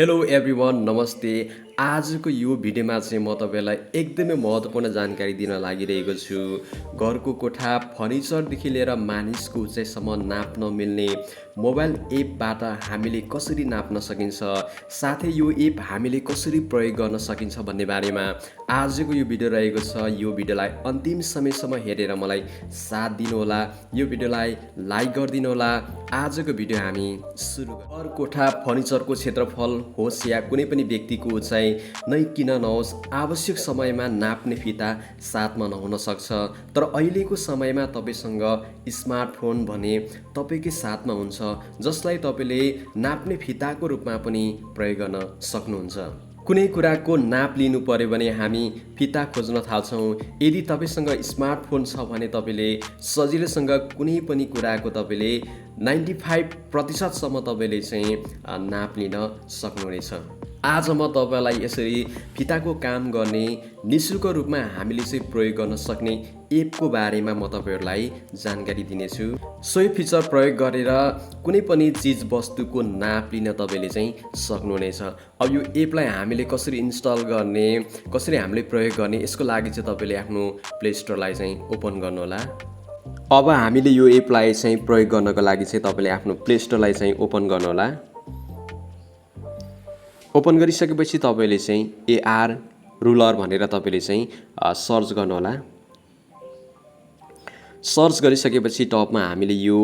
Hello everyone नमस्ते। आजको यो भिडियोमा चाहिँ म तपाईँलाई एकदमै महत्त्वपूर्ण जानकारी दिन लागिरहेको छु। घरको कोठा फर्निचरदेखि लिएर मानिसको उचाइसम्म नाप्न मिल्ने मोबाइल एपबाट हामीले कसरी नाप्न सकिन्छ, साथै यो एप हामीले कसरी प्रयोग गर्न सकिन्छ भन्ने बारेमा आजको यो भिडियो रहेको छ। यो भिडियोलाई अन्तिम समयसम्म हेरेर मलाई साथ दिनुहोला, यो भिडियोलाई लाइक गरिदिनु होला। आजको भिडियो हामी सुरु गरौँ। घर कोठा फर्निचरको क्षेत्रफल होस् या कुनै पनि व्यक्तिको उचाइ नै किन नहोस्, आवश्यक समयमा नाप्ने फिता साथमा नहुन सक्छ। तर अहिलेको समयमा तपाईँसँग स्मार्टफोन भने तपाईँकै साथमा हुन्छ, जसलाई तपाईँले नाप्ने फिताको रूपमा पनि प्रयोग गर्न सक्नुहुन्छ। कुनै कुराको नाप लिनु पर्यो भने हामी फिता खोज्न थाल्छौँ। यदि तपाईँसँग स्मार्टफोन छ भने तपाईँले सजिलैसँग कुनै पनि कुराको तपाईँले 95% तपाईँले चाहिँ नाप लिन सक्नुहुनेछ। आज म तपाईँलाई यसरी फिताको काम गर्ने निःशुल्क रूपमा हामीले चाहिँ प्रयोग गर्न सक्ने एपको बारेमा म तपाईँहरूलाई जानकारी दिनेछु। सोही फिचर प्रयोग गरेर कुनै पनि चिज वस्तुको नाप लिन तपाईँले चाहिँ सक्नुहुनेछ। अब यो एपलाई हामीले कसरी इन्स्टल गर्ने, कसरी हामीले प्रयोग गर्ने, यसको लागि चाहिँ तपाईँले आफ्नो प्ले स्टोरलाई चाहिँ ओपन गर्नुहोला। अब हामीले यो एपलाई चाहिँ प्रयोग गर्नको लागि चाहिँ तपाईँले आफ्नो प्ले स्टोरलाई चाहिँ ओपन गर्नुहोला। ओपन गरिसकेपछि तपाईँले चाहिँ एआर रुलर भनेर तपाईँले चाहिँ सर्च गर्नुहोला। सर्च गरिसकेपछि टपमा हामीले यो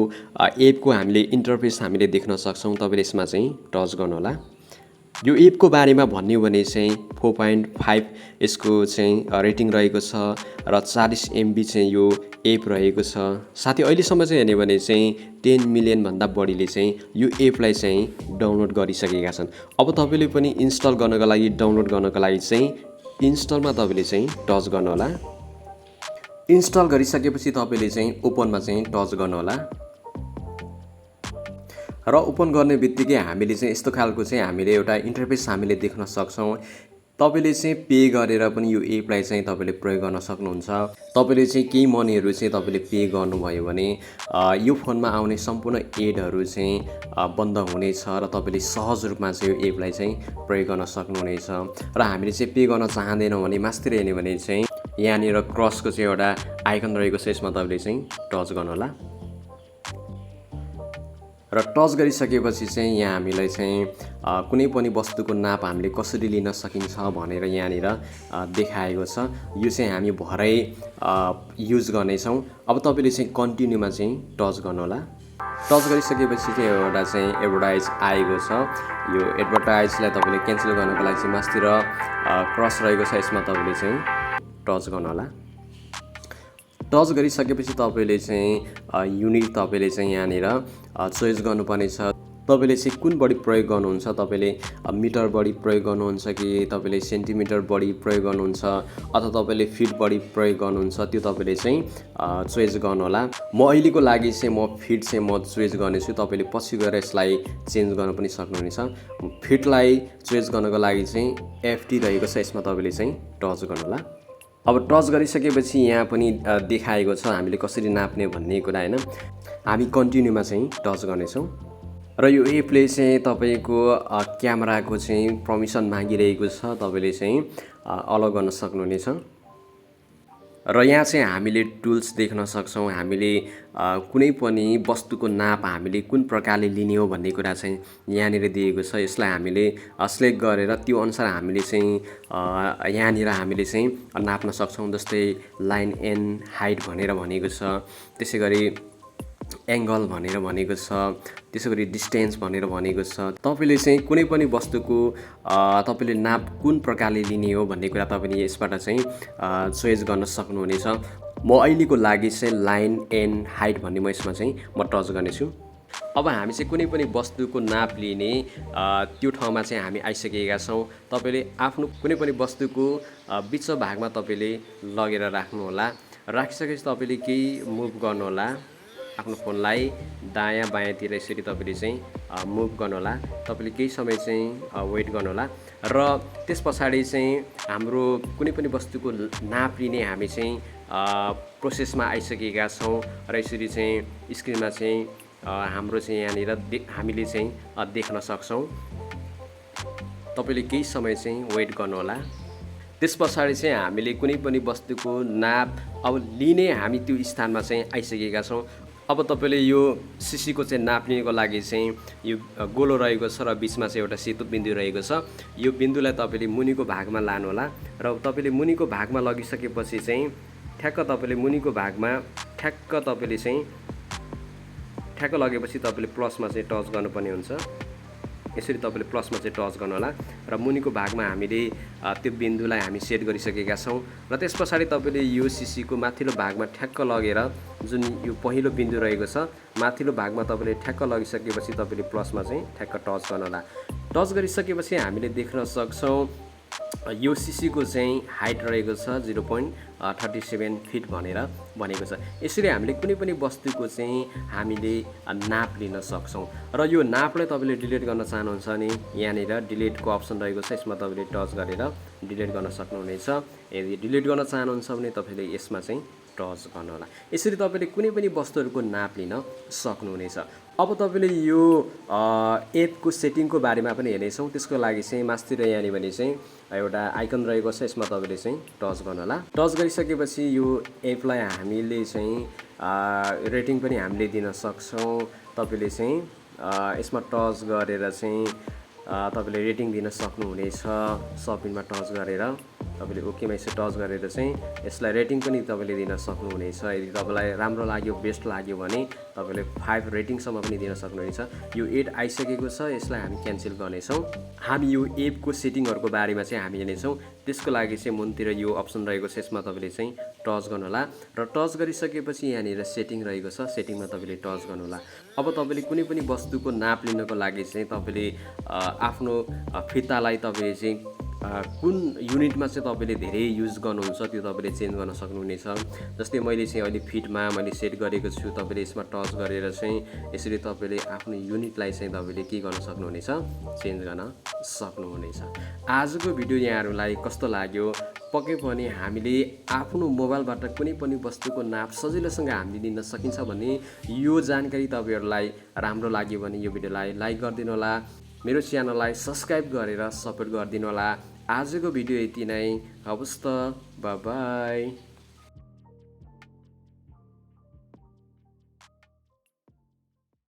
एपको हामीले इन्टरफेस हामीले देख्न सक्छौँ। तपाईँले यसमा चाहिँ टच गर्नुहोला। यो एपको बारेमा भन्ने हो भने चाहिँ 4.5 यसको चाहिँ रेटिङ रहेको छ र 40 MB चाहिँ यो एप रहेको छ। साथै अहिलेसम्म चाहिँ हेर्ने भने चाहिँ 10 मिलियनभन्दा बढीले चाहिँ यो एपलाई चाहिँ डाउनलोड गरिसकेका छन्। अब तपाईँले पनि इन्स्टल गर्नको लागि, डाउनलोड गर्नको लागि चाहिँ इन्स्टलमा तपाईँले चाहिँ टच गर्नुहोला। इन्स्टल गरिसकेपछि तपाईँले चाहिँ ओपनमा चाहिँ टच गर्नुहोला र ओपन गर्ने बित्तिकै हामीले चाहिँ यस्तो खालको चाहिँ हामीले एउटा इन्टरफेस हामीले देख्न सक्छौँ। तपाईँले चाहिँ पे गरेर पनि यो एपलाई चाहिँ तपाईँले प्रयोग गर्न सक्नुहुन्छ। तपाईँले चाहिँ केही मनीहरू चाहिँ तपाईँले पे गर्नुभयो भने यो फोनमा आउने सम्पूर्ण एडहरू चाहिँ बन्द हुनेछ र तपाईँले सहज रूपमा चाहिँ यो एपलाई चाहिँ प्रयोग गर्न सक्नुहुनेछ। र हामीले चाहिँ पे गर्न चाहँदैनौँ भने मास्तिर हेर्ने भने चाहिँ यहाँनिर क्रसको चाहिँ एउटा आइकन रहेको छ, यसमा तपाईँले चाहिँ टच गर्नुहोला। र टच गरिसकेपछि चाहिँ यहाँ हामीलाई चाहिँ कुनै पनि वस्तुको नाप हामीले कसरी लिन सकिन्छ भनेर यहाँनिर देखाएको छ। यो चाहिँ हामी भरै युज गर्नेछौँ। अब तपाईँले चाहिँ कन्टिन्यूमा चाहिँ टच गर्नुहोला। टच गरिसकेपछि चाहिँ एउटा चाहिँ एडभर्टाइज आएको छ। यो एडभर्टाइजलाई तपाईँले क्यान्सल गर्नको लागि चाहिँ मास्तिर क्रस रहेको छ, यसमा तपाईँले चाहिँ टच गर्नुहोला। टच गरिसकेपछि तपाईँले चाहिँ युनिट तपाईँले चाहिँ यहाँनिर चोइस गर्नुपर्ने छ। तपाईँले चाहिँ कुन बढी प्रयोग गर्नुहुन्छ, तपाईँले मिटर बढी प्रयोग गर्नुहुन्छ कि तपाईँले सेन्टिमिटर बढी प्रयोग गर्नुहुन्छ अथवा तपाईँले फिट बढी प्रयोग गर्नुहुन्छ, त्यो तपाईँले चाहिँ चोइस गर्नुहोला। म अहिलेको लागि चाहिँ म फिट चाहिँ म चोइस गर्नेछु। तपाईँले पछि गएर यसलाई चेन्ज गर्न पनि सक्नुहुनेछ। फिटलाई चोइस गर्नको लागि चाहिँ एफटी रहेको छ, यसमा तपाईँले चाहिँ टच गर्नुहोला। अब टच गरिसकेपछि यहाँ पनि देखाएको छ हामीले कसरी नाप्ने भन्ने कुरा हैन। हामी कन्टिन्यूमा चाहिँ टच गर्नेछौँ र यो एपले चाहिँ तपाईँको क्यामेराको चाहिँ पर्मिसन मागिरहेको छ, तपाईँले चाहिँ अलाउ गर्न सक्नुहुनेछ। र यहाँ चाहिँ हामीले टुल्स देख्न सक्छौँ। हामीले कुनै पनि वस्तुको नाप हामीले कुन प्रकारले लिने हो भन्ने कुरा चाहिँ यहाँनिर दिएको छ। यसलाई हामीले सिलेक्ट गरेर त्यो अनुसार हामीले चाहिँ यहाँनिर हामीले चाहिँ नाप्न सक्छौँ। जस्तै लाइन एन्ड हाइट भनेर भनेको छ, त्यसै गरी एङ्गल भनेर भनेको छ, त्यसै गरी डिस्टेन्स भनेर भनेको छ। तपाईँले चाहिँ कुनै पनि वस्तुको तपाईँले नाप कुन प्रकारले लिने हो भन्ने कुरा तपाईँले यसबाट चाहिँ चोइस गर्न सक्नुहुनेछ। म अहिलेको लागि चाहिँ लाइन एन्ड हाइट भन्ने म यसमा चाहिँ म टच गर्नेछु। अब हामी चाहिँ कुनै पनि वस्तुको नाप लिने त्यो ठाउँमा चाहिँ हामी आइसकेका छौँ। तपाईँले आफ्नो कुनै पनि वस्तुको बिच भागमा तपाईँले लगेर राख्नुहोला। राखिसकेपछि तपाईँले केही मुभ गर्नुहोला, आफ्नो फोनलाई दायाँ बायाँतिर यसरी तपाईँले चाहिँ मुभ गर्नुहोला। तपाईँले केही समय चाहिँ वेट गर्नुहोला र त्यस पछाडि चाहिँ हाम्रो कुनै पनि वस्तुको नाप लिने हामी चाहिँ प्रोसेसमा आइसकेका छौँ। र यसरी चाहिँ स्क्रिनमा चाहिँ हाम्रो चाहिँ यहाँनिर हामीले चाहिँ देख्न सक्छौँ। तपाईँले केही समय चाहिँ वेट गर्नुहोला। त्यस पछाडि चाहिँ हामीले कुनै पनि वस्तुको नाप अब लिने हामी त्यो स्थानमा चाहिँ आइसकेका छौँ। अब तपाईँले यो सिसीको चाहिँ नाप लिनको लागि चाहिँ यो गोलो रहेको छ र बिचमा चाहिँ एउटा सेतो बिन्दु रहेको छ। यो बिन्दुलाई तपाईँले मुनिको भागमा लानुहोला र तपाईँले मुनिको भागमा लगिसकेपछि चाहिँ ठ्याक्क तपाईँले मुनिको भागमा ठ्याक्क लगेपछि तपाईँले प्लसमा चाहिँ टच गर्नुपर्ने हुन्छ। यसरी तपाईँले प्लसमा चाहिँ टच गर्नु होला र मुनिको भागमा हामीले त्यो बिन्दुलाई हामी सेट गरिसकेका छौँ र त्यस पछाडि तपाईँले यो सिसीको माथिल्लो भागमा ठ्याक्क लगेर जुन यो पहिलो बिन्दु रहेको छ माथिल्लो भागमा तपाईँले ठ्याक्क लगिसकेपछि तपाईँले प्लसमा चाहिँ ठ्याक्क टच गर्नु होला। टच गरिसकेपछि हामीले देख्न सक्छौँ यो सिसीको चाहिँ हाइट रहेको छ 0.37 फिट भनेर भनेको छ। यसरी हामीले कुनै पनि वस्तुको चाहिँ हामीले नाप लिन सक्छौँ र यो नापलाई तपाईँले डिलिट गर्न चाहनुहुन्छ भने यहाँनिर डिलिटको अप्सन रहेको छ, यसमा तपाईँले टच गरेर डिलिट गर्न सक्नुहुनेछ। यदि डिलिट गर्न चाहनुहुन्छ भने तपाईँले यसमा चाहिँ टच गर्नुहोला। यसरी तपाईँले कुनै पनि वस्तुहरूको नाप लिन सक्नुहुनेछ। अब तपाईँले यो एपको सेटिङको बारेमा पनि हेर्नेछौँ। त्यसको लागि चाहिँ मास्तिर यहाँनिर भने चाहिँ एउटा आइकन रहेको छ, यसमा तपाईँले चाहिँ टच गर्नुहोला। टच गरिसकेपछि यो एपलाई हामीले चाहिँ रेटिङ पनि हामीले दिन सक्छौँ। तपाईँले चाहिँ यसमा टच गरेर चाहिँ तपाईँले रेटिङ दिन सक्नुहुनेछ। सपिङमा टच गरेर तपाईँले ओकेमा यसो टच गरेर चाहिँ यसलाई रेटिङ पनि तपाईँले दिन सक्नुहुनेछ। यदि तपाईँलाई राम्रो लाग्यो, बेस्ट लाग्यो भने तपाईँले 5 रेटिङसम्म पनि दिन सक्नुहुनेछ। यो एड आइसकेको छ, यसलाई हामी क्यान्सल गर्नेछौँ। हामी यो एपको सेटिङहरूको बारेमा चाहिँ हामी हेर्नेछौँ। त्यसको लागि चाहिँ मुनतिर यो अप्सन रहेको छ, यसमा तपाईँले चाहिँ टच गर्नुहोला र टच गरिसकेपछि यहाँनिर सेटिङ रहेको छ, सेटिङमा तपाईँले टच गर्नुहोला। अब तपाईँले कुनै पनि वस्तुको नाप लिनको लागि चाहिँ तपाईँले आफ्नो फितालाई तपाईँले चाहिँ कुन युनिटमा चाहिँ तपाईँले धेरै युज गर्नुहुन्छ त्यो तपाईँले चेन्ज गर्न सक्नुहुनेछ। जस्तै मैले चाहिँ अहिले फिटमा मैले सेट गरेको छु। तपाईँले यसमा टच गरेर चाहिँ यसरी तपाईँले आफ्नो युनिटलाई चाहिँ तपाईँले के गर्न सक्नुहुनेछ, चेन्ज गर्न सक्नुहुनेछ। आजको भिडियो यहाँहरूलाई कस्तो लाग्यो? पक्कै पनि हामीले आफ्नो मोबाइलबाट कुनै पनि वस्तुको नाप सजिलोसँग हामीले लिन सकिन्छ भने यो जानकारी तपाईँहरूलाई राम्रो लाग्यो भने यो भिडियोलाई लाइक गरिदिनु होला, मेरो च्यानललाई सब्सक्राइब गरेर सपोर्ट गरिदिनु होला। आजको भिडियो यति नै। हवस् त, बाइ बाइ।